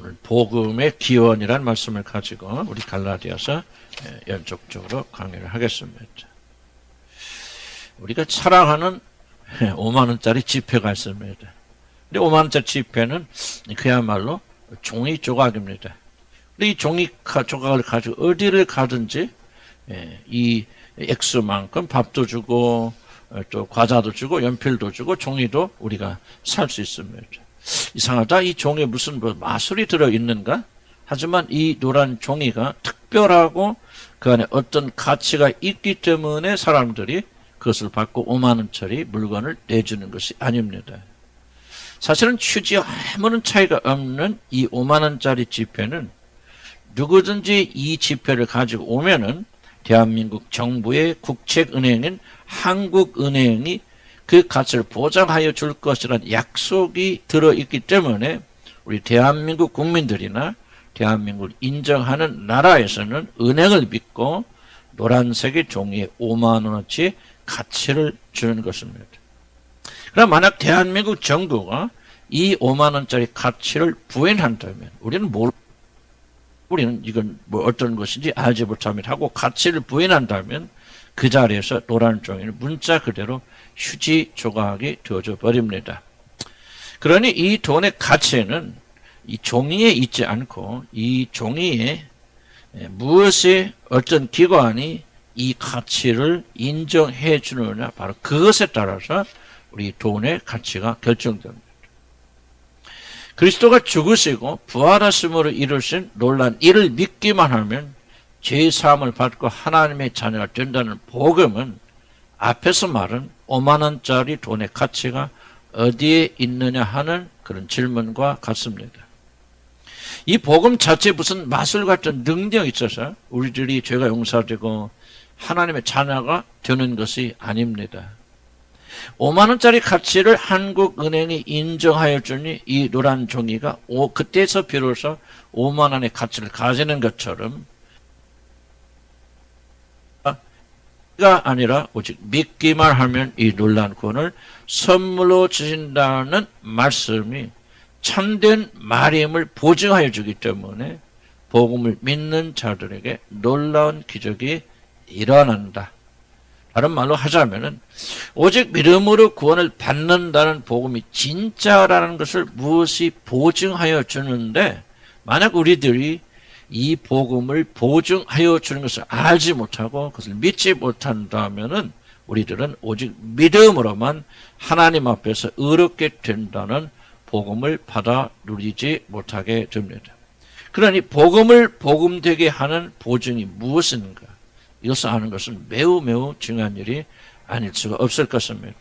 오늘 복음의 기원이라는 말씀을 가지고 우리 갈라디아서 연속적으로 강의를 하겠습니다. 우리가 사랑하는 5만 원짜리 지폐가 있습니다. 근데 5만 원짜리 지폐는 그야말로 종이 조각입니다. 근데 이 종이 조각을 가지고 어디를 가든지 이 액수만큼 밥도 주고 또 과자도 주고 연필도 주고 종이도 우리가 살 수 있습니다. 이상하다. 이 종에 무슨 마술이 들어있는가? 하지만 이 노란 종이가 특별하고 그 안에 어떤 가치가 있기 때문에 사람들이 그것을 받고 5만 원짜리 물건을 내주는 것이 아닙니다. 사실은 휴지 아무런 차이가 없는 이 5만 원짜리 지폐는 누구든지 이 지폐를 가지고 오면은 대한민국 정부의 국책은행인 한국은행이 그 가치를 보장하여 줄 것이라는 약속이 들어있기 때문에 우리 대한민국 국민들이나 대한민국을 인정하는 나라에서는 은행을 믿고 노란색의 종이에 5만 원어치 가치를 주는 것입니다. 그럼 만약 대한민국 정부가 이 5만 원짜리 가치를 부인한다면 우리는 이건 어떤 것인지 알지 못합니다 하고 가치를 부인한다면 그 자리에서 노란 종이는 문자 그대로 휴지 조각이 되어져 버립니다. 그러니 이 돈의 가치는 이 종이에 있지 않고 이 종이에 무엇이 어떤 기관이 이 가치를 인정해 주느냐 바로 그것에 따라서 우리 돈의 가치가 결정됩니다. 그리스도가 죽으시고 부활하심으로 이루신 놀란 이를 믿기만 하면 죄사함을 받고 하나님의 자녀가 된다는 복음은 앞에서 말한 5만 원짜리 돈의 가치가 어디에 있느냐 하는 그런 질문과 같습니다. 이 복음 자체에 무슨 마술 같은 능력이 있어서 우리들이 죄가 용서되고 하나님의 자녀가 되는 것이 아닙니다. 5만 원짜리 가치를 한국은행이 인정하여 주니 이 노란 종이가 그때서 비로소 5만 원의 가치를 가지는 것처럼 가 아니라 오직 믿기만 하면 이 놀라운 구원을 선물로 주신다는 말씀이 참된 말임을 보증하여 주기 때문에 복음을 믿는 자들에게 놀라운 기적이 일어난다. 다른 말로 하자면은 오직 믿음으로 구원을 받는다는 복음이 진짜라는 것을 무엇이 보증하여 주는데 만약 우리들이 이 복음을 보증하여 주는 것을 알지 못하고 그것을 믿지 못한다면은 우리들은 오직 믿음으로만 하나님 앞에서 의롭게 된다는 복음을 받아 누리지 못하게 됩니다. 그러니 복음을 복음되게 하는 보증이 무엇인가? 이것을 아는 것은 매우 중요한 일이 아닐 수가 없을 것입니다.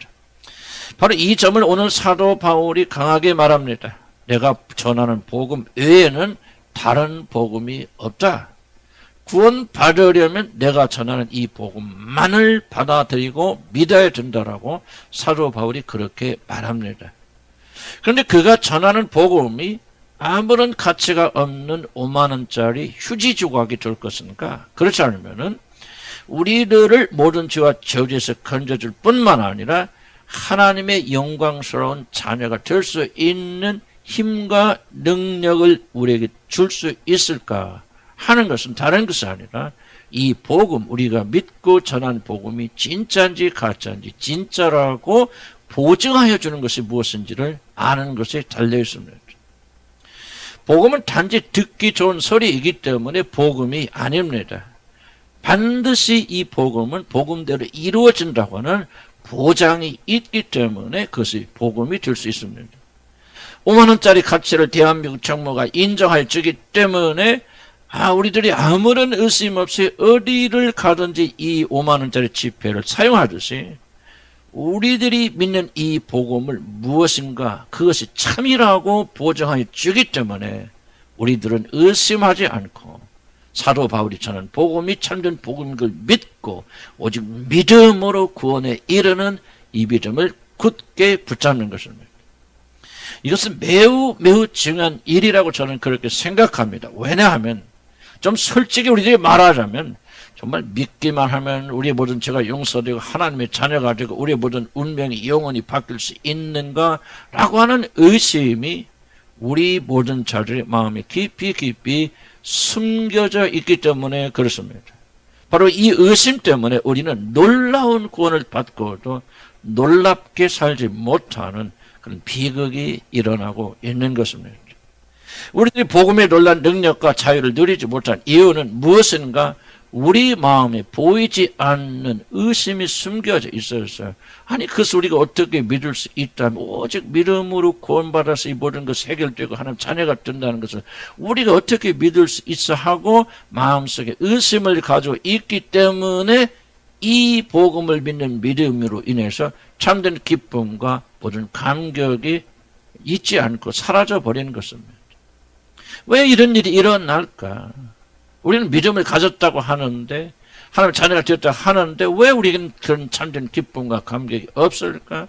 바로 이 점을 오늘 사도 바울이 강하게 말합니다. 내가 전하는 복음 외에는 다른 복음이 없다. 구원 받으려면 내가 전하는 이 복음만을 받아들이고 믿어야 된다라고 사도 바울이 그렇게 말합니다. 그런데 그가 전하는 복음이 아무런 가치가 없는 5만 원짜리 휴지 조각이 될 것인가? 그렇지 않으면은 우리들을 모든 죄와 저주에서 건져줄 뿐만 아니라 하나님의 영광스러운 자녀가 될 수 있는 힘과 능력을 우리에게 줄 수 있을까 하는 것은 다른 것이 아니라 이 복음, 우리가 믿고 전한 복음이 진짜인지 가짜인지 진짜라고 보증하여 주는 것이 무엇인지를 아는 것에 달려 있습니다. 복음은 단지 듣기 좋은 소리이기 때문에 복음이 아닙니다. 반드시 이 복음은 복음대로 이루어진다고 하는 보장이 있기 때문에 그것이 복음이 될 수 있습니다. 5만 원짜리 가치를 대한민국 정부가 인정해 주기 때문에 우리들이 아무런 의심 없이 어디를 가든지 이 5만 원짜리 지폐를 사용하듯이 우리들이 믿는 이 복음을 무엇인가 그것이 참이라고 보장해 주기 때문에 우리들은 의심하지 않고 사도 바울이 전한 복음이 참된 복음인 걸 믿고 오직 믿음으로 구원에 이르는 이 믿음을 굳게 붙잡는 것입니다. 이것은 매우 중요한 일이라고 저는 그렇게 생각합니다. 왜냐하면 좀 솔직히 우리들이 말하자면 정말 믿기만 하면 우리의 모든 죄가 용서되고 하나님의 자녀가 되고 우리의 모든 운명이 영원히 바뀔 수 있는가 라고 하는 의심이 우리 모든 자들의 마음에 깊이 깊이 숨겨져 있기 때문에 그렇습니다. 바로 이 의심 때문에 우리는 놀라운 구원을 받고도 놀랍게 살지 못하는 그런 비극이 일어나고 있는 것입니다. 우리들이 복음의 놀란 능력과 자유를 누리지 못한 이유는 무엇인가? 우리 마음에 보이지 않는 의심이 숨겨져 있어서, 아니 그것을 우리가 어떻게 믿을 수 있다면 오직 믿음으로 구원받아서 이 모든 것이 해결되고 하나님 자녀가 된다는 것을 우리가 어떻게 믿을 수 있어 하고 마음속에 의심을 가지고 있기 때문에 이 복음을 믿는 믿음으로 인해서 참된 기쁨과 모든 감격이 있지 않고 사라져 버리는 것입니다. 왜 이런 일이 일어날까? 우리는 믿음을 가졌다고 하는데, 하나님의 자녀가 되었다고 하는데 왜 우리는 그런 참된 기쁨과 감격이 없을까?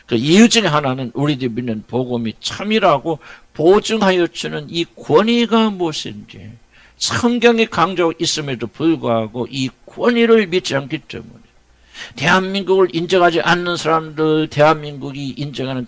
그 이유 중에 하나는 우리들이 믿는 복음이 참이라고 보증하여 주는 이 권위가 무엇인지, 성경이 강조하고 있음에도 불구하고 이 권위를 믿지 않기 때문에 대한민국을 인정하지 않는 사람들, 대한민국이 인정하는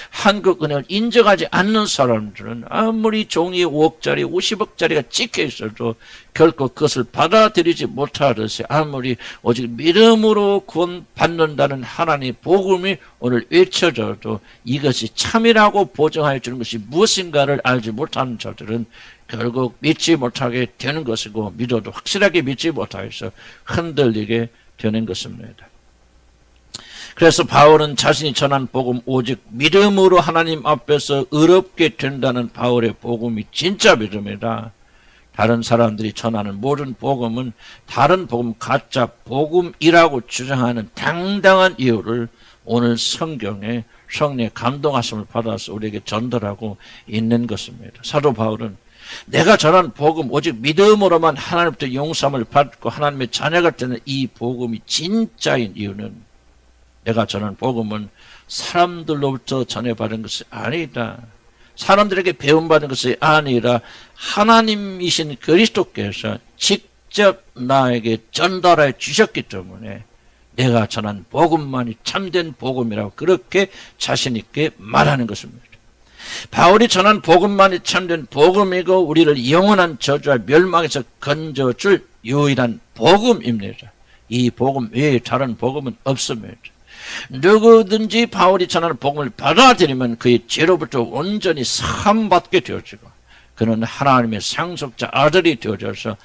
한국 은행을 인정하지 않는 사람들은 아무리 종이에 5억짜리, 50억짜리가 찍혀 있어도 결코 그것을 받아들이지 못하듯이 아무리 오직 믿음으로 구원받는다는 하나님의 복음이 오늘 외쳐져도 이것이 참이라고 보증하여 주는 것이 무엇인가를 알지 못하는 자들은 결국 믿지 못하게 되는 것이고, 믿어도 확실하게 믿지 못하여서 흔들리게 되는 것입니다. 그래서 바울은 자신이 전한 복음 오직 믿음으로 하나님 앞에서 의롭게 된다는 바울의 복음이 진짜 믿음이다. 다른 사람들이 전하는 모든 복음은 다른 복음, 가짜 복음이라고 주장하는 당당한 이유를 오늘 성경에 성령의 감동하심을 받아서 우리에게 전달하고 있는 것입니다. 사도 바울은 내가 전한 복음 오직 믿음으로만 하나님부터 용서함을 받고 하나님의 자녀가 되는 이 복음이 진짜인 이유는, 내가 전한 복음은 사람들로부터 전해받은 것이 아니다. 사람들에게 배움받은 것이 아니라 하나님이신 그리스도께서 직접 나에게 전달해 주셨기 때문에 내가 전한 복음만이 참된 복음이라고 그렇게 자신 있게 말하는 것입니다. 바울이 전한 복음만이 참된 복음이고 우리를 영원한 저주와 멸망에서 건져줄 유일한 복음입니다. 이 복음 외에 다른 복음은 없습니다. 누구든지 바울이 전하는 복음을 받아들이면 그의 죄로부터 온전히 사함받게 되어지고 그는 하나님의 상속자 아들이 되어져서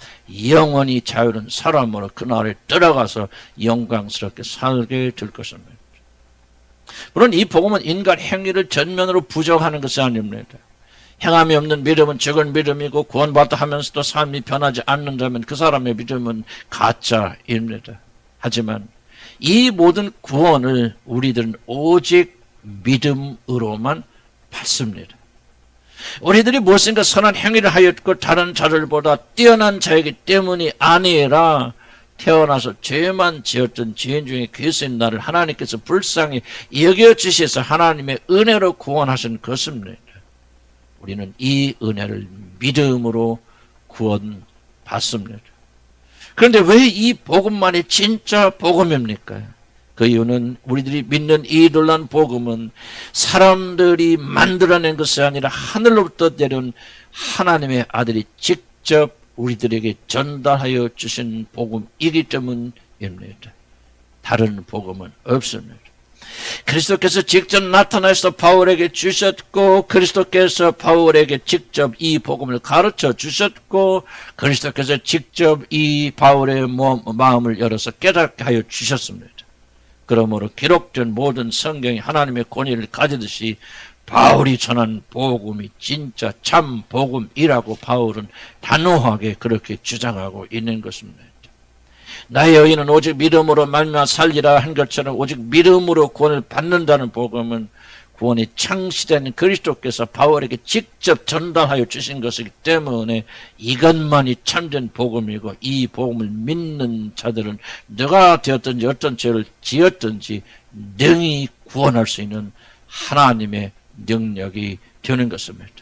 영원히 자유로운 사람으로 그날에 들어가서 영광스럽게 살게 될 것입니다. 물론 이 복음은 인간 행위를 전면으로 부정하는 것이 아닙니다. 행함이 없는 믿음은 죽은 믿음이고 구원받다 하면서도 삶이 변하지 않는다면 그 사람의 믿음은 가짜입니다. 하지만 이 모든 구원을 우리들은 오직 믿음으로만 받습니다. 우리들이 무엇인가 선한 행위를 하였고 다른 자들보다 뛰어난 자이기 때문이 아니라 태어나서 죄만 지었던 죄인 중에 괴수인 나를 하나님께서 불쌍히 여겨주셔서 하나님의 은혜로 구원하신 것입니다. 우리는 이 은혜를 믿음으로 구원받습니다. 그런데 왜 이 복음만이 진짜 복음입니까? 그 이유는 우리들이 믿는 이 놀라운 복음은 사람들이 만들어낸 것이 아니라 하늘로부터 내려온 하나님의 아들이 직접 우리들에게 전달하여 주신 복음이기 때문입니다. 다른 복음은 없습니다. 그리스도께서 직접 나타나서 바울에게 주셨고 그리스도께서 바울에게 직접 이 복음을 가르쳐 주셨고 그리스도께서 직접 이 바울의 마음을 열어서 깨닫게 하여 주셨습니다. 그러므로 기록된 모든 성경이 하나님의 권위를 가지듯이 바울이 전한 복음이 진짜 참 복음이라고 바울은 단호하게 그렇게 주장하고 있는 것입니다. 나의 의인은 오직 믿음으로 말미암아 살리라 한 것처럼 오직 믿음으로 구원을 받는다는 복음은 구원이 창시된 그리스도께서 바울에게 직접 전달하여 주신 것이기 때문에 이것만이 참된 복음이고 이 복음을 믿는 자들은 누가 되었든지 어떤 죄를 지었든지 능히 구원할 수 있는 하나님의 능력이 되는 것입니다.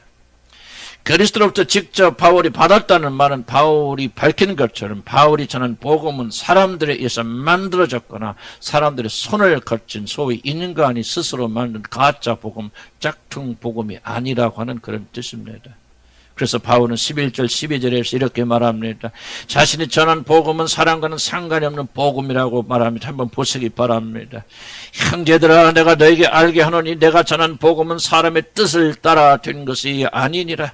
그리스도로부터 직접 바울이 받았다는 말은 바울이 밝힌 것처럼 바울이 전한 복음은 사람들에 의해서 만들어졌거나 사람들의 손을 거친 소위 인간이 스스로 만든 가짜 복음, 짝퉁 복음이 아니라고 하는 그런 뜻입니다. 그래서 바울은 11절 12절에서 이렇게 말합니다. 자신이 전한 복음은 사람과는 상관이 없는 복음이라고 말합니다. 한번 보시기 바랍니다. 형제들아, 내가 너에게 알게 하노니 내가 전한 복음은 사람의 뜻을 따라 된 것이 아니니라.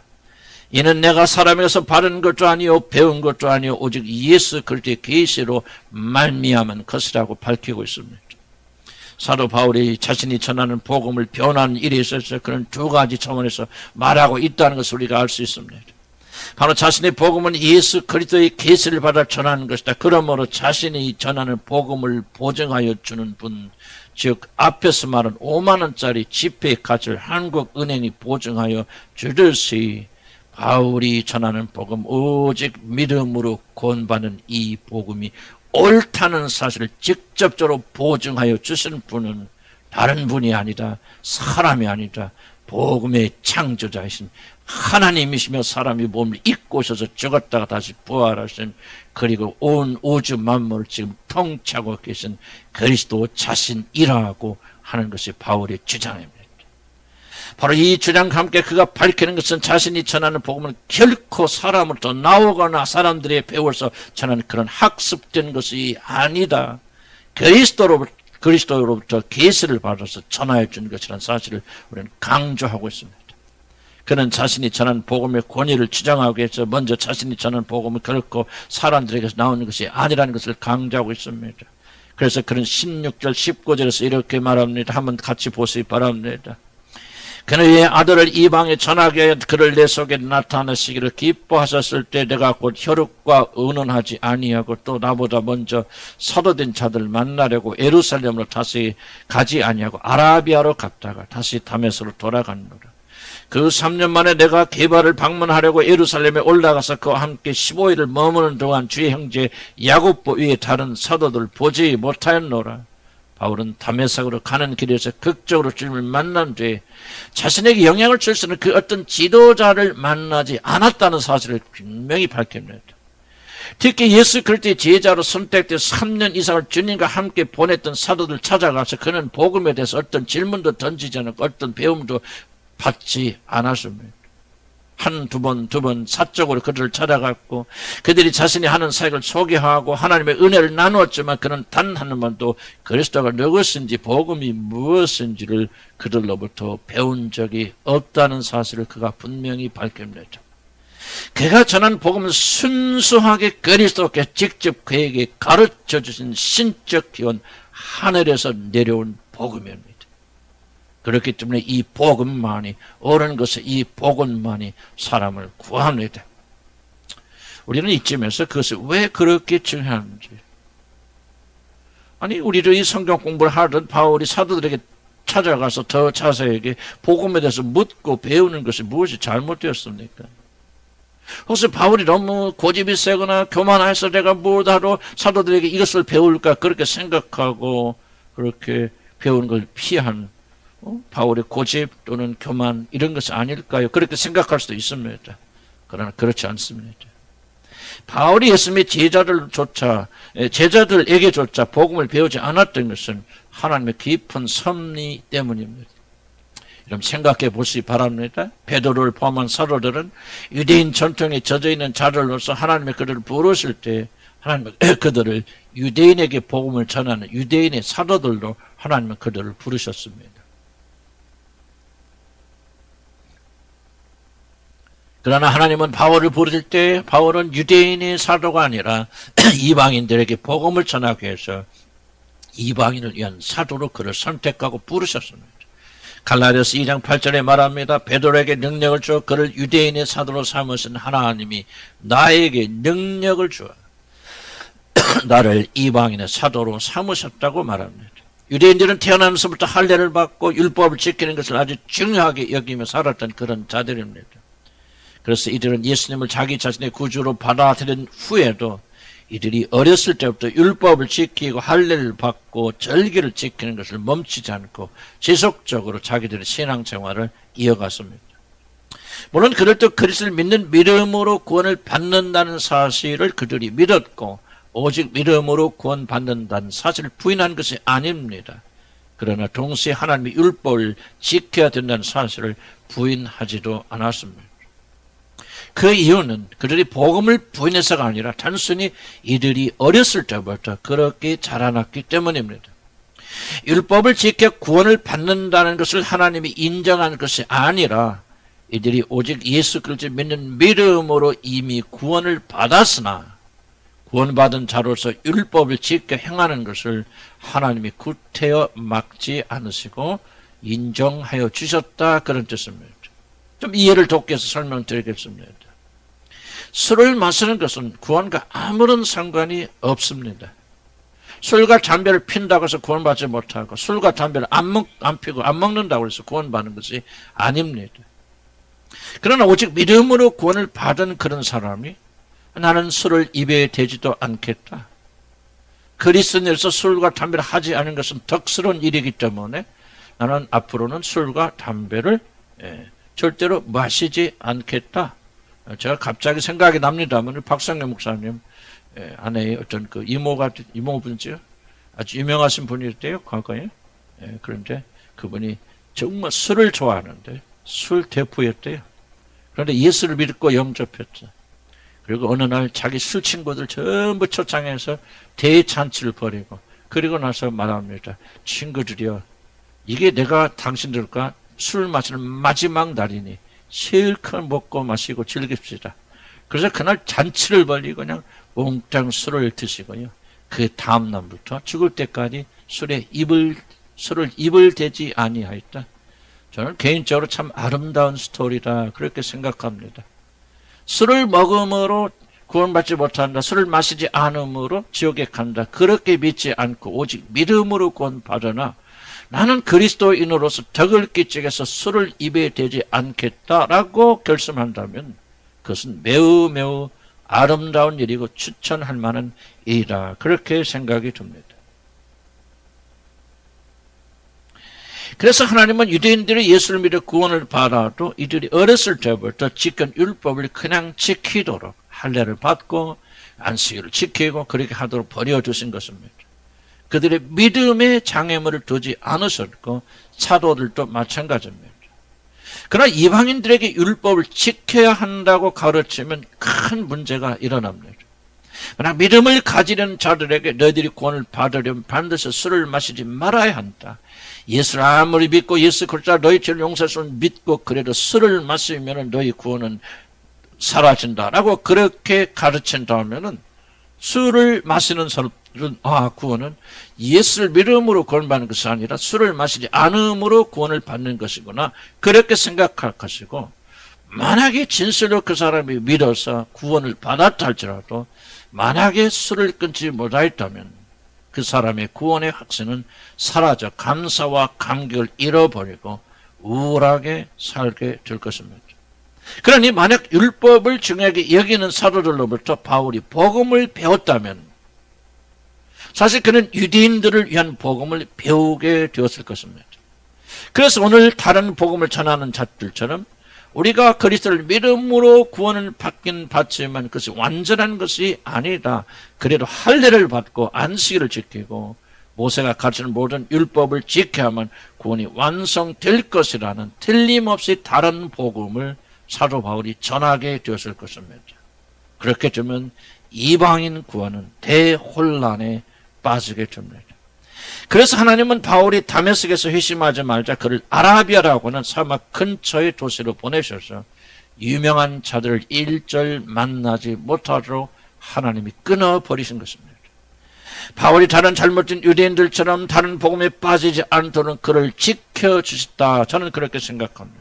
이는 내가 사람에게서 받은 것도 아니요 배운 것도 아니요 오직 예수 그리스도의 계시로 말미암은 것이라고 밝히고 있습니다. 사도 바울이 자신이 전하는 복음을 변하는 일에 있어서 그런 두 가지 차원에서 말하고 있다는 것을 우리가 알 수 있습니다. 바로 자신의 복음은 예수 그리스도의 계시를 받아 전하는 것이다. 그러므로 자신이 전하는 복음을 보증하여 주는 분, 즉 앞에서 말한 5만 원짜리 지폐 가치를 한국은행이 보증하여 주듯이 바울이 전하는 복음, 오직 믿음으로 구원받는 이 복음이 옳다는 사실을 직접적으로 보증하여 주신 분은 다른 분이 아니라 사람이 아니라 복음의 창조자이신 하나님이시며 사람이 몸을 입고 오셔서 죽었다가 다시 부활하신, 그리고 온 우주 만물을 지금 통치하고 계신 그리스도 자신이라고 하는 것이 바울의 주장입니다. 바로 이 주장과 함께 그가 밝히는 것은 자신이 전하는 복음은 결코 사람으로부터 나오거나 사람들이 배워서 전하는 그런 학습된 것이 아니다. 그리스도로부터 계시를 받아서 전하여 준 것이라는 사실을 우리는 강조하고 있습니다. 그는 자신이 전한 복음의 권위를 주장하기 위해서 먼저 자신이 전한 복음은 결코 사람들에게서 나오는 것이 아니라는 것을 강조하고 있습니다. 그래서 그는 16절 19절에서 이렇게 말합니다. 한번 같이 보시기 바랍니다. 그의 아들을 이방에 전하게 하여 그를 내 속에 나타내시기를 기뻐하셨을 때 내가 곧 혈육과 의논하지 아니하고 또 나보다 먼저 서도된 자들을 만나려고 예루살렘으로 다시 가지 아니하고 아라비아로 갔다가 다시 다메섹으로 돌아갔노라. 그 3년 만에 내가 게바를 방문하려고 예루살렘에 올라가서 그와 함께 15일을 머무는 동안 주의 형제 야고보 위에 다른 사도들 보지 못하였노라. 바울은 다메섹으로 가는 길에서 극적으로 주님을 만난 뒤에 자신에게 영향을 줄 수 있는 그 어떤 지도자를 만나지 않았다는 사실을 분명히 밝힙니다. 특히 예수 그리스도의 제자로 선택돼 3년 이상을 주님과 함께 보냈던 사도들 찾아가서 그는 복음에 대해서 어떤 질문도 던지지 않았고 어떤 배움도 받지 않았습니다. 두 번 사적으로 그들을 찾아갔고 그들이 자신이 하는 사역을 소개하고 하나님의 은혜를 나누었지만 그는 단 한 번도 그리스도가 누구신지 복음이 무엇인지를 그들로부터 배운 적이 없다는 사실을 그가 분명히 밝힙니다. 그가 전한 복음은 순수하게 그리스도께 직접 그에게 가르쳐 주신 신적 기원, 하늘에서 내려온 복음입니다. 그렇기 때문에 이 복음만이, 옳은 것은 이 복음만이 사람을 구합니다. 우리는 이쯤에서 그것이 왜 그렇게 중요한지, 아니 우리도 이 성경 공부를 하던 바울이 사도들에게 찾아가서 더 자세하게 복음에 대해서 묻고 배우는 것이 무엇이 잘못되었습니까? 혹시 바울이 너무 고집이 세거나 교만해서 내가 뭐하러 사도들에게 이것을 배울까 그렇게 생각하고 그렇게 배우는 걸 피한 바울의 고집 또는 교만 이런 것이 아닐까요? 그렇게 생각할 수도 있습니다. 그러나 그렇지 않습니다. 바울이 예수님의 제자들에게조차 복음을 배우지 않았던 것은 하나님의 깊은 섭리 때문입니다. 여러분 생각해 보시기 바랍니다. 베드로를 포함한 사도들은 유대인 전통에 젖어있는 자들로서 하나님의 그들을 부르실 때 하나님은 그들을 유대인에게 복음을 전하는 유대인의 사도들로 하나님은 그들을 부르셨습니다. 그러나 하나님은 바울을 부르실 때 바울은 유대인의 사도가 아니라 이방인들에게 복음을 전하기 위해서 이방인을 위한 사도로 그를 선택하고 부르셨습니다. 갈라디아서 2장 8절에 말합니다. 베드로에게 능력을 주어 그를 유대인의 사도로 삼으신 하나님이 나에게 능력을 주어 나를 이방인의 사도로 삼으셨다고 말합니다. 유대인들은 태어나면서부터 할례를 받고 율법을 지키는 것을 아주 중요하게 여기며 살았던 그런 자들입니다. 그래서 이들은 예수님을 자기 자신의 구주로 받아들인 후에도 이들이 어렸을 때부터 율법을 지키고 할례를 받고 절기를 지키는 것을 멈추지 않고 지속적으로 자기들의 신앙생활을 이어갔습니다. 물론 그들도 그리스도를 믿는 믿음으로 구원을 받는다는 사실을 그들이 믿었고 오직 믿음으로 구원받는다는 사실을 부인한 것이 아닙니다. 그러나 동시에 하나님의 율법을 지켜야 된다는 사실을 부인하지도 않았습니다. 그 이유는 그들이 복음을 부인해서가 아니라 단순히 이들이 어렸을 때부터 그렇게 자라났기 때문입니다. 율법을 지켜 구원을 받는다는 것을 하나님이 인정한 것이 아니라 이들이 오직 예수 그리스도를 믿는 믿음으로 이미 구원을 받았으나 구원받은 자로서 율법을 지켜 행하는 것을 하나님이 구태여 막지 않으시고 인정하여 주셨다, 그런 뜻입니다. 좀 이해를 돕기 위해서 설명드리겠습니다. 술을 마시는 것은 구원과 아무런 상관이 없습니다. 술과 담배를 핀다고 해서 구원받지 못하고 술과 담배를 안 피고 안 먹는다고 해서 구원받는 것이 아닙니다. 그러나 오직 믿음으로 구원을 받은 그런 사람이 나는 술을 입에 대지도 않겠다, 그리스도인으로서 술과 담배를 하지 않은 것은 덕스러운 일이기 때문에 나는 앞으로는 술과 담배를 절대로 마시지 않겠다. 제가 갑자기 생각이 납니다만 박상래 목사님 아내의 어떤 그 이모분이죠. 아주 유명하신 분이었대요, 과거에. 그런데 그분이 정말 술을 좋아하는데 술 대포였대요. 그런데 예수를 믿고 영접했죠. 그리고 어느 날 자기 술 친구들 전부 초청해서 대잔치를 벌이고, 그리고 나서 말합니다. 친구들이여, 이게 내가 당신들과 술 마시는 마지막 날이니 실컷 먹고 마시고 즐깁시다. 그래서 그날 잔치를 벌이고 그냥 몽땅 술을 드시고요. 그 다음 날부터 죽을 때까지 술을 입을 대지 아니하였다. 저는 개인적으로 참 아름다운 스토리다, 그렇게 생각합니다. 술을 먹음으로 구원받지 못한다, 술을 마시지 않음으로 지옥에 간다, 그렇게 믿지 않고 오직 믿음으로 구원받으나 나는 그리스도인으로서 덕을 끼치게해서 술을 입에 대지 않겠다라고 결심한다면 그것은 매우 매우 아름다운 일이고 추천할 만한 일이다, 그렇게 생각이 듭니다. 그래서 하나님은 유대인들이 예수를 믿어 구원을 받아도 이들이 어렸을 때부터 지킨 율법을 그냥 지키도록 할례를 받고 안식일을 지키고 그렇게 하도록 버려두신 것입니다. 그들의 믿음의 장애물을 두지 않으셨고 사도들도 마찬가지입니다. 그러나 이방인들에게 율법을 지켜야 한다고 가르치면 큰 문제가 일어납니다. 그러나 믿음을 가지는 자들에게 너희들이 구원을 받으려면 반드시 술을 마시지 말아야 한다, 예수를 아무리 믿고 예수 그리스도가 너희 죄를 용서했음을 믿고 그래도 술을 마시면 너희 구원은 사라진다라고 그렇게 가르친다면은 술을 마시는 사람들은 구원은 예수를 믿음으로 구원받는 것이 아니라 술을 마시지 않음으로 구원을 받는 것이구나, 그렇게 생각할 것이고, 만약에 진실로 그 사람이 믿어서 구원을 받았다 할지라도 만약에 술을 끊지 못하였다면 그 사람의 구원의 확신은 사라져 감사와 감격을 잃어버리고 우울하게 살게 될 것입니다. 그러니 만약 율법을 중요하게 여기는 사도들로부터 바울이 복음을 배웠다면 사실 그는 유대인들을 위한 복음을 배우게 되었을 것입니다. 그래서 오늘 다른 복음을 전하는 자들처럼 우리가 그리스도를 믿음으로 구원을 받긴 받지만 그것이 완전한 것이 아니다, 그래도 할례를 받고 안식일을 지키고 모세가 가르치는 모든 율법을 지켜야만 구원이 완성될 것이라는 틀림없이 다른 복음을 사도 바울이 전하게 되었을 것입니다. 그렇게 되면 이방인 구원은 대혼란에 빠지게 됩니다. 그래서 하나님은 바울이 다메섹에서 회심하지 말자 그를 아라비아라고 하는 사막 근처의 도시로 보내셔서 유명한 자들을 일절 만나지 못하도록 하나님이 끊어버리신 것입니다. 바울이 다른 잘못된 유대인들처럼 다른 복음에 빠지지 않도록 그를 지켜주셨다, 저는 그렇게 생각합니다.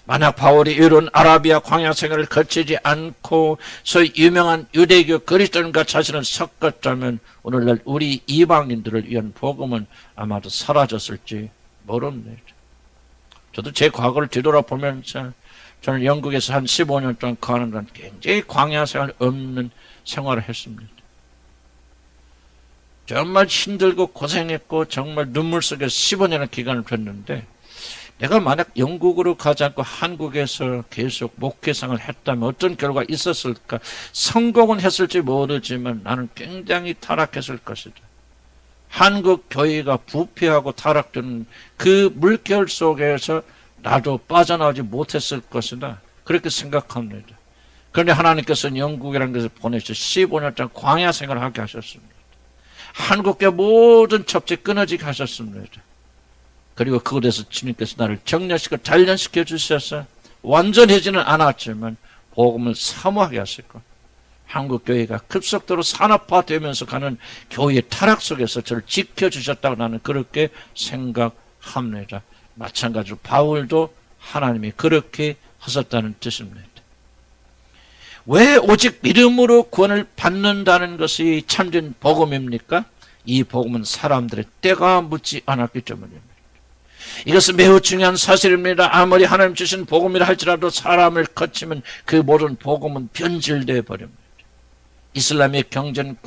만약 바울이 이런 아라비아 광야 생활을 거치지 않고 소위 유명한 유대교 그리스도인과 자신을 섞었다면 오늘날 우리 이방인들을 위한 복음은 아마도 사라졌을지 모릅니다. 저도 제 과거를 뒤돌아보면서 저는 영국에서 한 15년 동안 거하는 건 굉장히 광야 생활 없는 생활을 했습니다. 정말 힘들고 고생했고 정말 눈물 속에서 15년의 기간을 폈는데 내가 만약 영국으로 가지 않고 한국에서 계속 목회생을 했다면 어떤 결과가 있었을까? 성공은 했을지 모르지만 나는 굉장히 타락했을 것이다. 한국 교회가 부패하고 타락되는 그 물결 속에서 나도 빠져나오지 못했을 것이다. 그렇게 생각합니다. 그런데 하나님께서는 영국이라는 것을 보내셔서 15년 동안 광야 생활을 하게 하셨습니다. 한국의 모든 첩지 끊어지게 하셨습니다. 그리고 그곳에서 주님께서 나를 정렬시켜 단련시켜 주셔서 완전해지는 않았지만 복음을 사모하게 하시고 한국 교회가 급속도로 산업화되면서 가는 교회의 타락 속에서 저를 지켜주셨다고 나는 그렇게 생각합니다. 마찬가지로 바울도 하나님이 그렇게 하셨다는 뜻입니다. 왜 오직 믿음으로 구원을 받는다는 것이 참된 복음입니까? 이 복음은 사람들의 때가 묻지 않았기 때문입니다. 이것은 매우 중요한 사실입니다. 아무리 하나님 주신 복음이라 할지라도 사람을 거치면 그 모든 복음은 변질되어 버립니다. 이슬람의 경전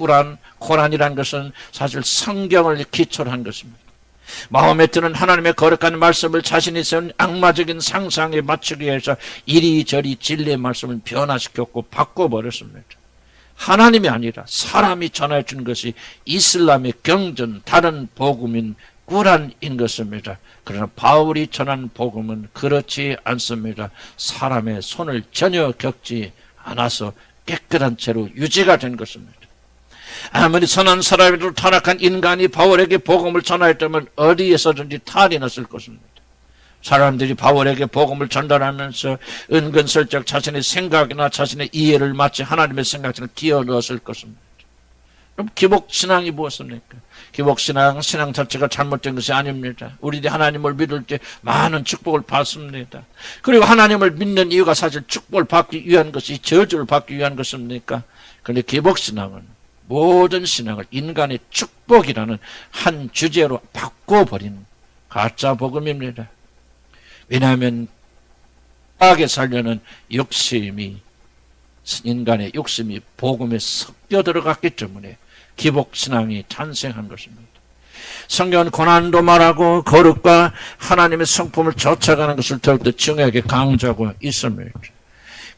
코란이라는 것은 사실 성경을 기초로 한 것입니다. 마음에 드는 하나님의 거룩한 말씀을 자신이 세운 악마적인 상상에 맞추기 위해서 이리저리 진리의 말씀을 변화시켰고 바꿔버렸습니다. 하나님이 아니라 사람이 전해 준 것이 이슬람의 경전, 다른 복음인 꾸란인 것입니다. 그러나 바울이 전한 복음은 그렇지 않습니다. 사람의 손을 전혀 겪지 않아서 깨끗한 채로 유지가 된 것입니다. 아무리 선한 사람이라도 타락한 인간이 바울에게 복음을 전하였다면 어디에서든지 탈이 났을 것입니다. 사람들이 바울에게 복음을 전달하면서 은근슬쩍 자신의 생각이나 자신의 이해를 마치 하나님의 생각처럼 끼워 넣었을 것입니다. 그럼 기복신앙이 무엇입니까? 기복신앙, 신앙 자체가 잘못된 것이 아닙니다. 우리들이 하나님을 믿을 때 많은 축복을 받습니다. 그리고 하나님을 믿는 이유가 사실 축복을 받기 위한 것이 저주를 받기 위한 것입니까? 그런데 기복신앙은 모든 신앙을 인간의 축복이라는 한 주제로 바꿔버린 가짜 복음입니다. 왜냐하면 악에 살려는 욕심이 인간의 욕심이 복음에 섞여 들어갔기 때문에 기복신앙이 탄생한 것입니다. 성경은 고난도 말하고 거룩과 하나님의 성품을 쫓아가는 것을 더욱더 중요하게 강조하고 있습니다.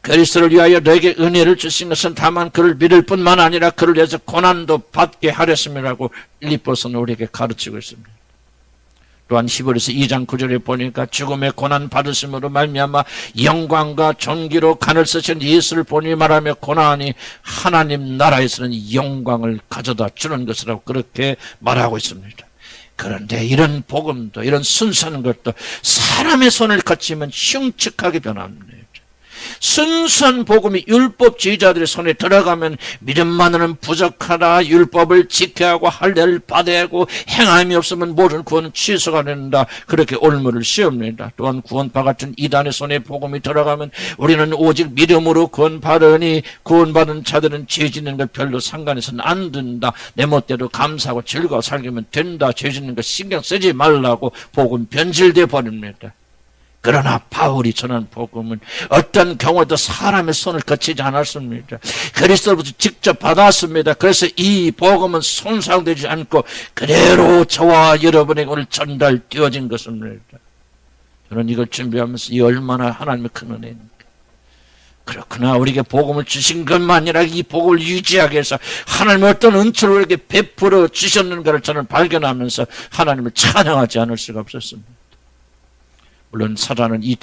그리스도를 위하여 너에게 은혜를 주신 것은 다만 그를 믿을 뿐만 아니라 그를 위해서 고난도 받게 하렸음이라고 빌립보서는 우리에게 가르치고 있습니다. 또한 히브리서 2장 9절에 보니까 죽음의 고난 받으심으로 말미암아 영광과 존귀로 간을 쓰신 예수를 보니 말하며 고난이 하나님 나라에서는 영광을 가져다 주는 것이라고 그렇게 말하고 있습니다. 그런데 이런 복음도 이런 순수한 것도 사람의 손을 거치면 흉측하게 변합니다. 순수한 복음이 율법주의자들의 손에 들어가면 믿음만으로는 부족하다, 율법을 지켜야 하고 할례를 받아야 하고 행함이 없으면 모든 구원은 취소가 된다, 그렇게 올무를 씌웁니다. 또한 구원파 같은 이단의 손에 복음이 들어가면 우리는 오직 믿음으로 구원받으니 구원받은 자들은 죄 짓는 것 별로 상관해서는 안 된다, 내 멋대로 감사하고 즐거워 살기면 된다, 죄 짓는 것 신경 쓰지 말라고 복음 변질돼 버립니다. 그러나 바울이 전한 복음은 어떤 경우에도 사람의 손을 거치지 않았습니다. 그리스도로부터 직접 받았습니다. 그래서 이 복음은 손상되지 않고 그대로 저와 여러분에게 오늘 전달되어진 것입니다. 저는 이걸 준비하면서 이 얼마나 하나님의 큰 은혜입니까? 그렇구나, 우리에게 복음을 주신 것만 아니라 이 복음을 유지하기 위해서 하나님의 어떤 은총을 우리에게 베풀어 주셨는가를 저는 발견하면서 하나님을 찬양하지 않을 수가 없었습니다. 물론 사단은 이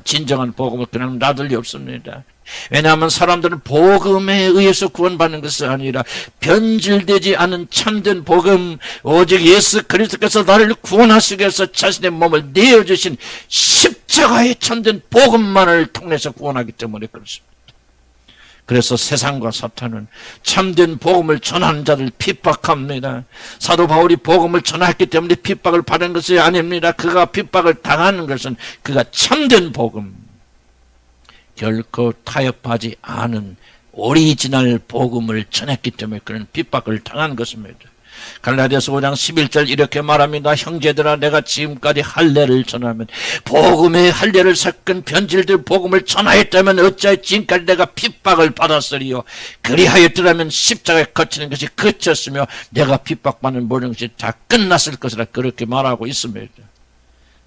진정한 복음을 그냥 놔둘 리 없습니다. 왜냐하면 사람들은 복음에 의해서 구원받는 것이 아니라 변질되지 않은 참된 복음, 오직 예수 그리스도께서 나를 구원하시기 위해서 자신의 몸을 내어주신 십자가의 참된 복음만을 통해서 구원하기 때문에 그렇습니다. 그래서 세상과 사탄은 참된 복음을 전하는 자를 핍박합니다. 사도 바울이 복음을 전했기 때문에 핍박을 받은 것이 아닙니다. 그가 핍박을 당하는 것은 그가 참된 복음, 결코 타협하지 않은 오리지널 복음을 전했기 때문에 그런 핍박을 당한 것입니다. 갈라디아서 5장 11절 이렇게 말합니다. 형제들아, 내가 지금까지 할례를 전하면 복음의 할례를 섞은 변질된 복음을 전하였다면 어찌하여 지금까지 내가 핍박을 받았으리요. 그리하였더라면 십자가에 거치는 것이 그쳤으며 내가 핍박받는 모든 것이 다 끝났을 것이라 그렇게 말하고 있습니다.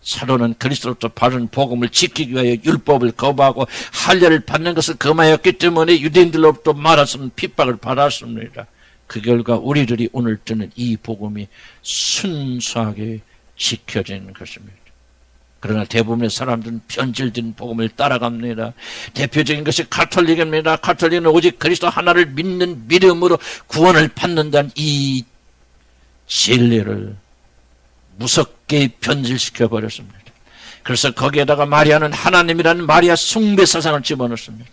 사도는 그리스도로부터 받은 복음을 지키기 위하여 율법을 거부하고 할례를 받는 것을 금하였기 때문에 유대인들로부터 말하시는 핍박을 받았습니다. 그 결과 우리들이 오늘 듣는 이 복음이 순수하게 지켜지는 것입니다. 그러나 대부분의 사람들은 변질된 복음을 따라갑니다. 대표적인 것이 가톨릭입니다. 가톨릭은 오직 그리스도 하나를 믿는 믿음으로 구원을 받는다는 이 진리를 무섭게 변질시켜 버렸습니다. 그래서 거기에다가 마리아는 하나님이라는 마리아 숭배 사상을 집어넣습니다.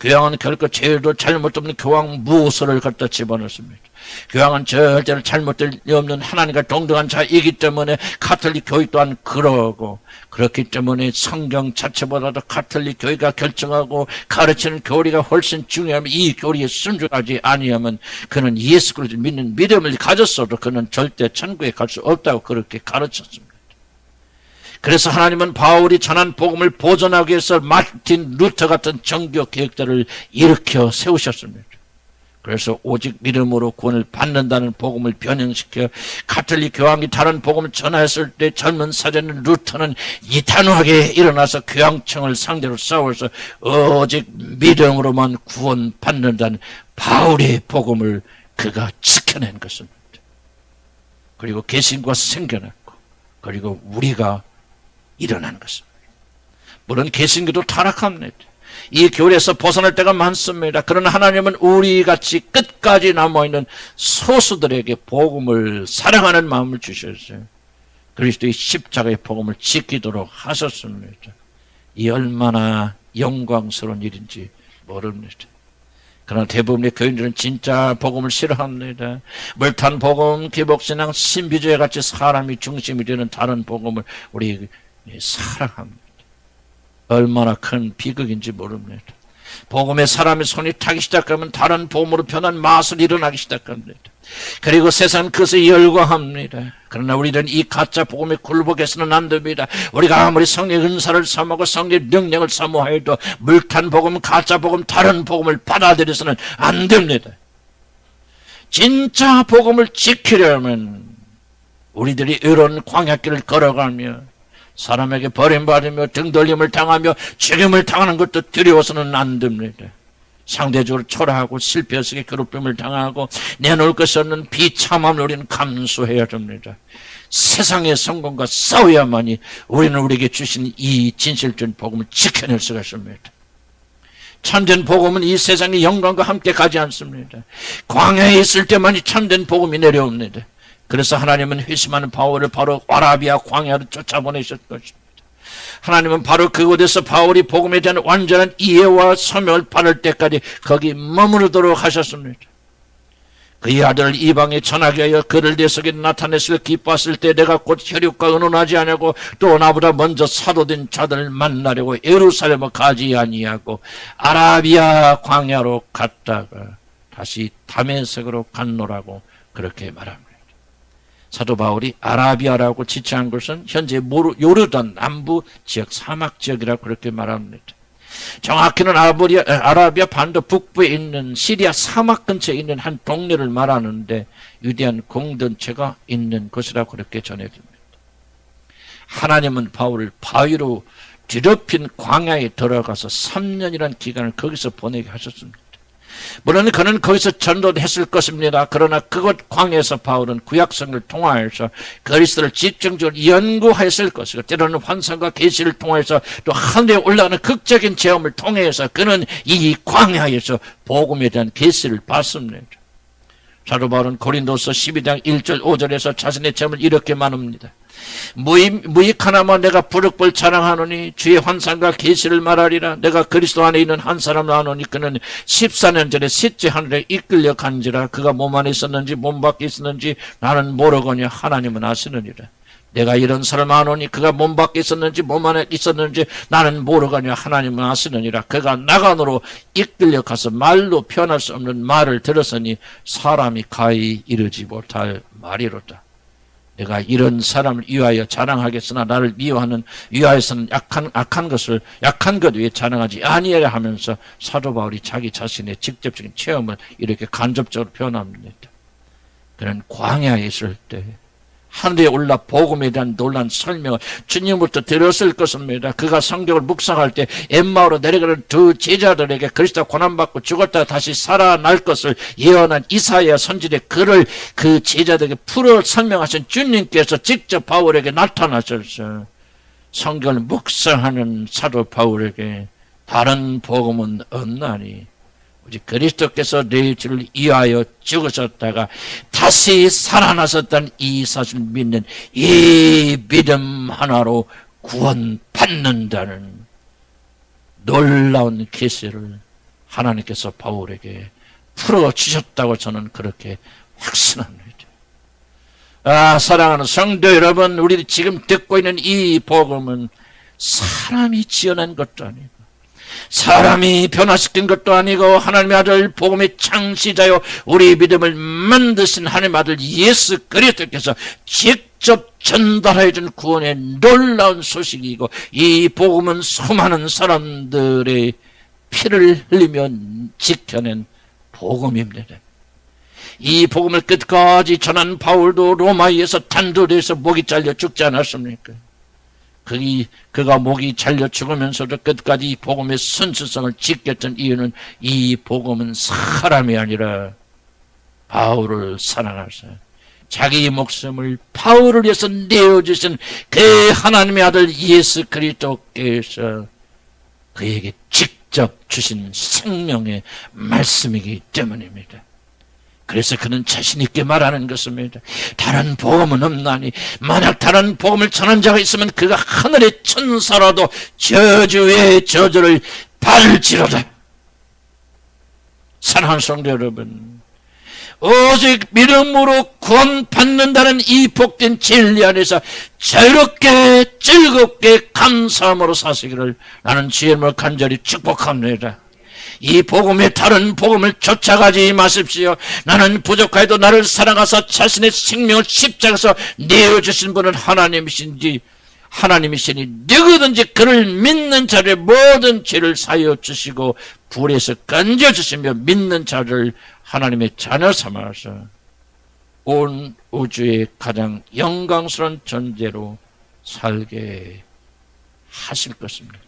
교황은 결코 죄도 잘못 없는 교황 무소를 갖다 집어넣습니다. 교황은 절대로 잘못될 리 없는 하나님과 동등한 자이기 때문에 가톨릭 교회 또한 그러고, 그렇기 때문에 성경 자체보다도 가톨릭 교회가 결정하고 가르치는 교리가 훨씬 중요하면 이 교리에 순종하지 아니하면 그는 예수 그리스도를 믿는 믿음을 가졌어도 그는 절대 천국에 갈 수 없다고 그렇게 가르쳤습니다. 그래서 하나님은 바울이 전한 복음을 보존하기 위해서 마틴 루터 같은 정교 개혁자를 일으켜 세우셨습니다. 그래서 오직 믿음으로 구원을 받는다는 복음을 변형시켜 가톨릭 교황이 다른 복음을 전하였을 때 젊은 사제는 루터는 이단하게 일어나서 교황청을 상대로 싸워서 오직 믿음으로만 구원받는다는 바울의 복음을 그가 지켜낸 것입니다. 그리고 개신과 생겨났고, 그리고 우리가 일어난 것입니다. 물론 개신교도 타락합니다. 이 교리에서 벗어날 때가 많습니다. 그러나 하나님은 우리같이 끝까지 남아있는 소수들에게 복음을 사랑하는 마음을 주셨어요. 그리스도의 십자가의 복음을 지키도록 하셨습니다. 이 얼마나 영광스러운 일인지 모릅니다. 그러나 대부분의 교인들은 진짜 복음을 싫어합니다. 물탄 복음, 기복신앙, 신비주의 같이 사람이 중심이 되는 다른 복음을 우리 사랑합니다. 얼마나 큰 비극인지 모릅니다. 복음에 사람의 손이 타기 시작하면 다른 복음으로 변한 마술이 일어나기 시작합니다. 그리고 세상은 그것에 열광합니다. 그러나 우리는 이 가짜 복음에 굴복해서는 안 됩니다. 우리가 아무리 성령의 은사를 사모하고 성령의 능력을 사모하여도 물탄 복음, 가짜 복음, 다른 복음을 받아들여서는 안 됩니다. 진짜 복음을 지키려면 우리들이 이런 광야길을 걸어가며 사람에게 버림받으며 등돌림을 당하며 죽임을 당하는 것도 두려워서는 안 됩니다. 상대적으로 초라하고 실패 속에 괴롭힘을 당하고 내놓을 것이 없는 비참함을 우리는 감수해야 됩니다. 세상의 성공과 싸워야만이 우리는 우리에게 주신 이 진실된 복음을 지켜낼 수가 있습니다. 참된 복음은 이 세상의 영광과 함께 가지 않습니다. 광야에 있을 때만이 참된 복음이 내려옵니다. 그래서 하나님은 회심하는 바울을 바로 아라비아 광야로 쫓아보내셨을 것입니다. 하나님은 바로 그곳에서 바울이 복음에 대한 완전한 이해와 소명을 받을 때까지 거기 머무르도록 하셨습니다. 그의 아들 이방에 전하게 하여 그를 내 속에 나타냈을 기뻐했을 때 내가 곧 혈육과 의논하지 아니하고 또 나보다 먼저 사도된 자들을 만나려고 예루살렘을 가지 아니하고 아라비아 광야로 갔다가 다시 다메섹으로 갔노라고 그렇게 말합니다. 사도 바울이 아라비아라고 지칭한 것은 현재 요르단 남부 지역 사막 지역이라고 그렇게 말합니다. 정확히는 아라비아 반도 북부에 있는 시리아 사막 근처에 있는 한 동네를 말하는데 위대한 공동체가 있는 곳이라고 그렇게 전해집니다. 하나님은 바울을 바위로 뒤덮인 광야에 들어가서 3년이라는 기간을 거기서 보내게 하셨습니다. 물론 그는 거기서 전도했을 것입니다. 그러나 그곳 광야에서 바울은 구약성을 통하여서 그리스도를 집중적으로 연구했을 것이고 때로는 환상과 계시를 통해서 또 하늘에 올라가는 극적인 체험을 통해서 그는 이 광야에서 복음에 대한 계시를 받습니다. 사도 바울은 고린도서 12장 1절 5절에서 자신의 체험을 이렇게 말합니다. 무익 하나만 내가 부득불 자랑하노니 주의 환상과 계시를 말하리라. 내가 그리스도 안에 있는 한 사람을 아노니 그는 14년 전에 셋째 하늘에 이끌려 간지라. 그가 몸 안에 있었는지 몸 밖에 있었는지 나는 모르거니 하나님은 아시느니라. 내가 이런 사람 아노니 그가 몸 밖에 있었는지 몸 안에 있었는지 나는 모르거니 하나님은 아시느니라. 그가 나간으로 이끌려 가서 말로 표현할 수 없는 말을 들었으니 사람이 가히 이르지 못할 말이로다. 내가 이런 사람을 위하여 자랑하겠으나 나를 위하여서는 악한 것 위에 자랑하지 아니하려 하면서 사도 바울이 자기 자신의 직접적인 체험을 이렇게 간접적으로 표현합니다. 그는 광야에 있을 때 하늘에 올라 복음에 대한 놀란 설명을 주님부터 들었을 것입니다. 그가 성경을 묵상할 때 엠마오로 내려가는 두 제자들에게 그리스도가 고난받고 죽었다가 다시 살아날 것을 예언한 이사야 선지자의 글을 그 제자들에게 풀어 설명하신 주님께서 직접 바울에게 나타나셔서 성경을 묵상하는 사도 바울에게 다른 복음은 없나니 오직 그리스도께서 내 죄를 위하여 죽으셨다가 다시 살아나셨다는 이 사실을 믿는 이 믿음 하나로 구원받는다는 놀라운 계시를 하나님께서 바울에게 풀어주셨다고 저는 그렇게 확신합니다. 사랑하는 성도 여러분, 우리 지금 듣고 있는 이 복음은 사람이 지어낸 것도 아니고 사람이 변화시킨 것도 아니고 하나님의 아들 복음의 창시자요 우리 믿음을 만드신 하나님의 아들 예수 그리스도께서 직접 전달해 준 구원의 놀라운 소식이고 이 복음은 수많은 사람들의 피를 흘리며 지켜낸 복음입니다. 이 복음을 끝까지 전한 바울도 로마에서 단도대에서 목이 잘려 죽지 않았습니까? 그가 목이 잘려 죽으면서도 끝까지 이 복음의 순수성을 지켰던 이유는 이 복음은 사람이 아니라 바울을 사랑하사 자기 목숨을 바울을 위해서 내어주신 그 하나님의 아들 예수 그리스도께서 그에게 직접 주신 생명의 말씀이기 때문입니다. 그래서 그는 자신 있게 말하는 것입니다. 다른 복음은 없나니 만약 다른 복음을 전한 자가 있으면 그가 하늘의 천사라도 저주의 저주를 받을지로다. 사랑하는 성도 여러분, 오직 믿음으로 구원받는다는 이 복된 진리 안에서 자유롭게 즐겁게 감사함으로 사시기를 나는 주의 이름으로 간절히 축복합니다. 이 복음의 다른 복음을 쫓아가지 마십시오. 나는 부족하여도 나를 사랑하사 자신의 생명을 십자가에서 내어주신 분은 하나님이시니 누구든지 그를 믿는 자를 모든 죄를 사여 주시고 불에서 건져주시며 믿는 자를 하나님의 자녀 삼아서 온 우주의 가장 영광스러운 존재로 살게 하실 것입니다.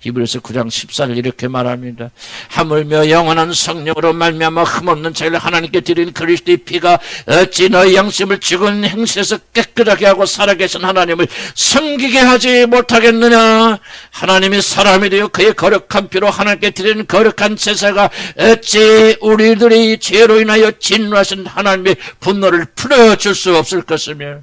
히브리서 9장 14절 이렇게 말합니다. 하물며 영원한 성령으로 말미암아 흠없는 자를 하나님께 드린 그리스도의 피가 어찌 너희 양심을 죽은 행실에서 깨끗하게 하고 살아계신 하나님을 섬기게 하지 못하겠느냐. 하나님이 사람이 되어 그의 거룩한 피로 하나님께 드리는 거룩한 제사가 어찌 우리들의 죄로 인하여 진노하신 하나님의 분노를 풀어줄 수 없을 것이며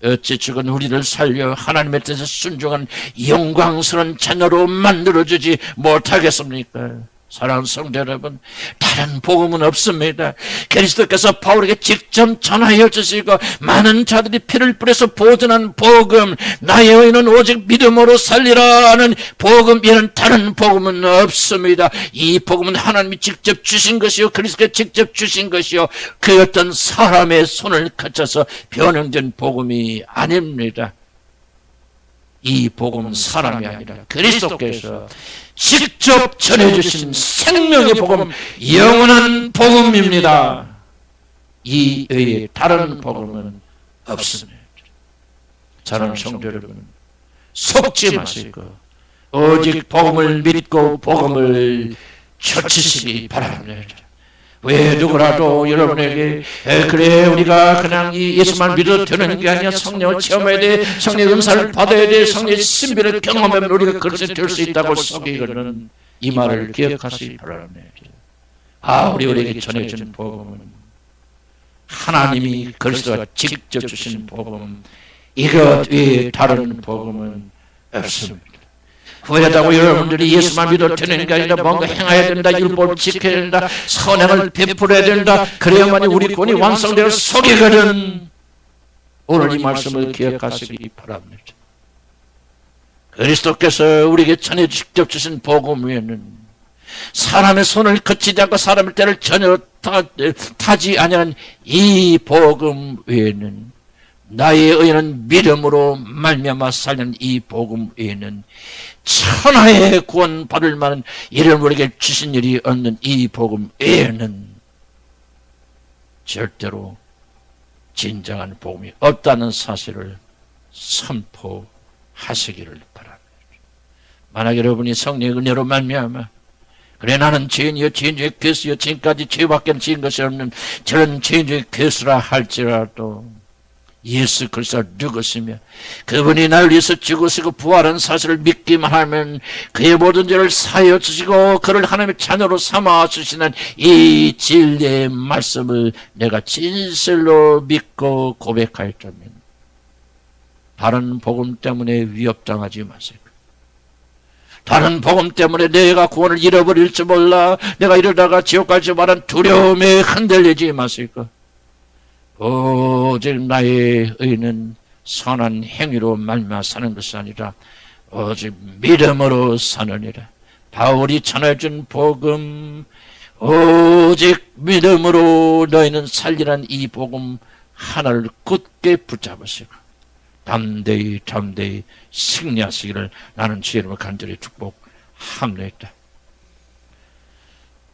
어찌 죽은 우리를 살려 하나님의 뜻에 순종한 영광스러운 자녀로 만들어주지 못하겠습니까? 사랑하는 성도 여러분, 다른 복음은 없습니다. 그리스도께서 바울에게 직접 전하여 주시고 많은 자들이 피를 뿌려서 보존한 복음, 나의 의는 오직 믿음으로 살리라는 복음, 이런 다른 복음은 없습니다. 이 복음은 하나님이 직접 주신 것이요 그리스도가 직접 주신 것이요 그 어떤 사람의 손을 거쳐서 변형된 복음이 아닙니다. 이 복음은 사람이 아니라 그리스도께서 직접 전해주신 생명의 복음, 영원한 복음입니다. 이 외에 다른 복음은 없습니다. 사랑하는 성도 여러분, 속지 마시고 오직 복음을 믿고 복음을 쫓으시기 바랍니다. 왜 누구라도 여러분에게 그래 우리가 그냥 이 예수만 믿어도 되는 게 아니야, 성령을 체험해야 돼, 성령의 은사를 받아야 돼, 성령의 신비를 경험하면 우리가 그렇게 될 수 있다고 속이거든, 이 말을 기억하시기 바랍니다. 우리에게 전해준 복음은 하나님이 그리스도가 직접 주신 복음, 이것 외에 다른 복음은 없습니다. 후회하다고 여러분들이 예수만 믿어도 되는 게 아니라 뭔가 행해야 된다, 율법을 지켜야 된다, 선행을 베풀어야 된다, 그래야만이 우리 권이 완성되어 속이거든. 오늘 이 말씀을 기억하시기 바랍니다. 그리스도께서 우리에게 전해 직접 주신 복음 외에는 사람의 손을 거치지 않고 사람의 때를 전혀 타지 아니하는 이 복음 외에는, 나의 의는 믿음으로 말미암아 살리는 이 복음 외에는, 천하의 구원 받을 만한 이를 우리에게 주신 일이 없는 이 복음 외에는 절대로 진정한 복음이 없다는 사실을 선포하시기를 바랍니다. 만약 여러분이 성령의 은혜로 말미암아 그래 나는 죄인이요 죄인 중에 괴수요 지금까지 죄밖에 지은 것이 없는 저런 죄인 중에 괴수라 할지라도 예수 그리스도가 누구시며 그분이 나를 위해서 죽으시고 부활한 사실을 믿기만 하면 그의 모든 죄를 사하여 주시고 그를 하나님의 자녀로 삼아 주시는 이 진리의 말씀을 내가 진실로 믿고 고백하였다면 다른 복음 때문에 위협당하지 마세요. 다른 복음 때문에 내가 구원을 잃어버릴지 몰라 내가 이러다가 지옥 갈지 말한 두려움에 흔들리지 마세요. 오직 나의 의는 선한 행위로 말미암아 사는 것이 아니라 오직 믿음으로 사느니라. 바울이 전해준 복음 오직 믿음으로 너희는 살리란 이 복음 하나를 굳게 붙잡으시고 담대히 승리하시기를 나는 주의 이름으로 간절히 축복합니다.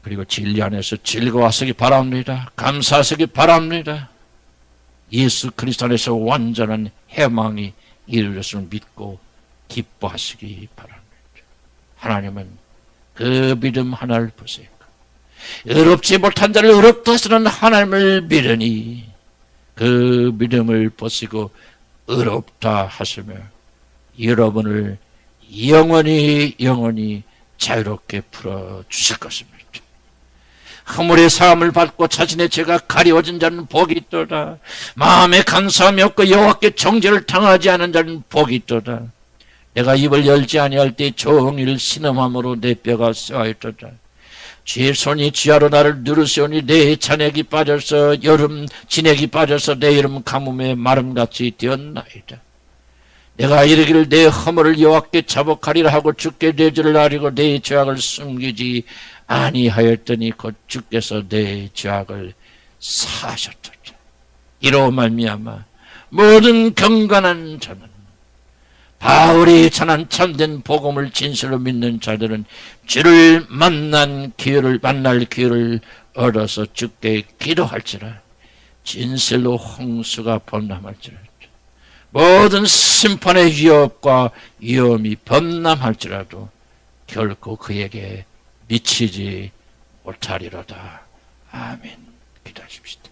그리고 진리 안에서 즐거워하시기 바랍니다. 감사하시기 바랍니다. 예수 그리스도 안에서 완전한 해망이 이루어졌음을 믿고 기뻐하시기 바랍니다. 하나님은 그 믿음 하나를 보세요. 의롭지 못한 자를 의롭다 하시는 하나님을 믿으니 그 믿음을 보시고 의롭다 하시며 여러분을 영원히 자유롭게 풀어주실 것입니다. 허물의 사함을 받고 자신의 죄가 가리워진 자는 복이 있도다. 마음에 간사함이 없고 여호와께 정죄를 당하지 않은 자는 복이 있도다. 내가 입을 열지 아니할 때 종일 신음함으로 내 뼈가 쇠하였도다. 주의 손이 지하로 나를 누르시오니 내 잔액이 빠져서 여름 진액이 빠져서 내 이름 가뭄에 마름같이 되었나이다. 내가 이르기를 내 허물을 여호와께 자복하리라 하고 주께 내 죄를 아리고 내 죄악을 숨기지 아니하였더니 곧 주께서 내 죄악을 사하셨도다. 이로 말미암아 모든 경건한 자는 바울이 전한 참된 복음을 진실로 믿는 자들은 주를 만날 기회를 얻어서 주께 기도할지라 진실로 홍수가 범람할지라 모든 심판의 위협과 위험이 범람할지라도 결코 그에게 미치지 못하리로다. 아멘. 기도하십시다.